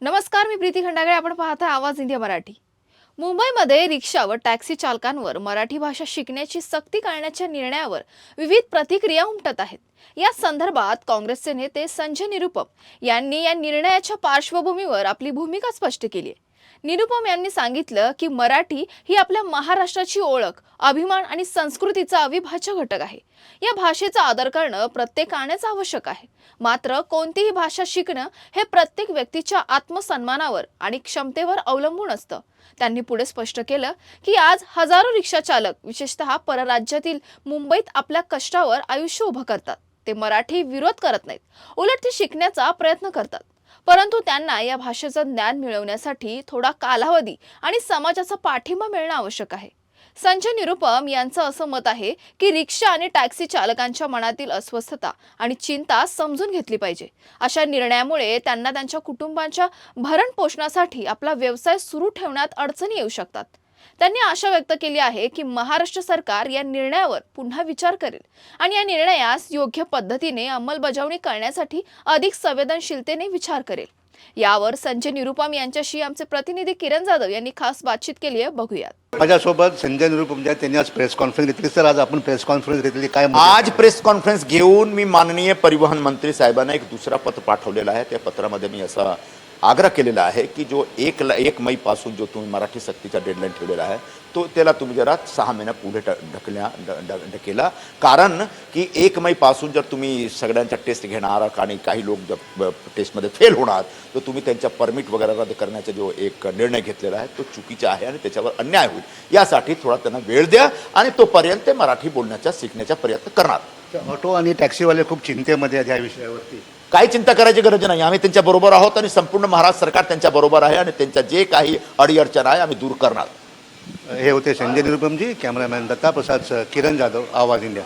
नमस्कार, मी प्रीती खंडागळे. आपण पाहता आवाज इंडिया मराठी. मुंबईमध्ये रिक्षा व टॅक्सी चालकांवर मराठी भाषा शिकण्याची सक्ती करण्याच्या निर्णयावर विविध प्रतिक्रिया उमटत आहेत. या संदर्भात काँग्रेसचे नेते संजय निरुपम यांनी या निर्णयाच्या पार्श्वभूमीवर आपली भूमिका स्पष्ट केली आहे. निरुपम यांनी सांगितलं की मराठी ही आपल्या महाराष्ट्राची ओळख, अभिमान आणि संस्कृतीचा अविभाज्य घटक आहे. या भाषेचा आदर करणं प्रत्येकानेच आवश्यक आहे. मात्र कोणतीही भाषा शिकणं हे प्रत्येक व्यक्तीच्या आत्मसन्मानावर आणि क्षमतेवर अवलंबून असतं. त्यांनी पुढे स्पष्ट केलं की आज हजारो रिक्षा चालक विशेषतः परराज्यातील मुंबईत आपल्या कष्टावर आयुष्य उभं करतात. ते मराठी विरोध करत नाहीत, उलट ते शिकण्याचा प्रयत्न करतात. परंतु त्यांना या भाषेचं ज्ञान मिळवण्यासाठी थोडा कालावधी आणि समाजाचा पाठिंबा मिळणं आवश्यक आहे. संजय निरुपम यांचं असं मत आहे की रिक्षा आणि टॅक्सी चालकांच्या मनातील अस्वस्थता आणि चिंता समजून घेतली पाहिजे. अशा निर्णयामुळे त्यांना त्यांच्या कुटुंबाच्या भरण पोषणासाठी आपला व्यवसाय सुरू ठेवण्यात अडचणी येऊ शकतात. त्यांनी आशा व्यक्त केली आहे की महाराष्ट्र सरकार या निर्णयावर पुन्हा विचार करेल आणि या निर्णयास योग्य पद्धतीने अंमलबजावणी करण्यासाठी अधिक संवेदनशीलतेने विचार करेल. यावर संजय निरुपम यांच्याशी आमचे प्रतिनिधी किरण जाधव यांनी खास बातचीत केली आहे. बघूयात. माझ्यासोबत संजय निरुपम त्यांनी आज प्रेस कॉन्फरन्स घेतली. सर, आज आपण प्रेस कॉन्फरन्स घेतली, काय आज प्रेस कॉन्फरन्स घेऊन मी माननीय परिवहन मंत्री साहेबांना एक दुसरा पत्र पाठवलेलं आहे. त्या पत्रामध्ये मी असा आग्रह केलेला आहे की जो 1 मई पासून जो तुम्ही मराठी सक्तीचा डेडलाईन ठेवलेला आहे तो त्याला तुम्ही जरा 6 महिना पुढे ढकला. कारण की 1 मई पासून जर तुम्ही सगळ्यांच्या टेस्ट घेणार आणि काही लोक जर टेस्टमध्ये फेल होणार तर तुम्ही त्यांच्या परमिट वगैरे रद्द करण्याचा जो एक निर्णय घेतलेला आहे तो चुकीचा आहे आणि त्याच्यावर अन्याय होईल. यासाठी थोडा त्यांना वेळ द्या आणि तोपर्यंत ते मराठी बोलण्याचा शिकण्याचा प्रयत्न करणार. ऑटो आणि टॅक्सीवाले खूप चिंतेमध्ये आहेत या विषयावरती. काही चिंता करायची गरज नाही. आम्ही त्यांच्या बरोबर आहोत आणि संपूर्ण महाराष्ट्र सरकार त्यांच्या बरोबर आहे आणि त्यांच्या जे काही अडीअडचण आहे आम्ही दूर करणार. हे होते संजय निरुपमजी. कॅमेरामॅन दत्ता प्रसाद, किरण जाधव, आवाज इंडिया.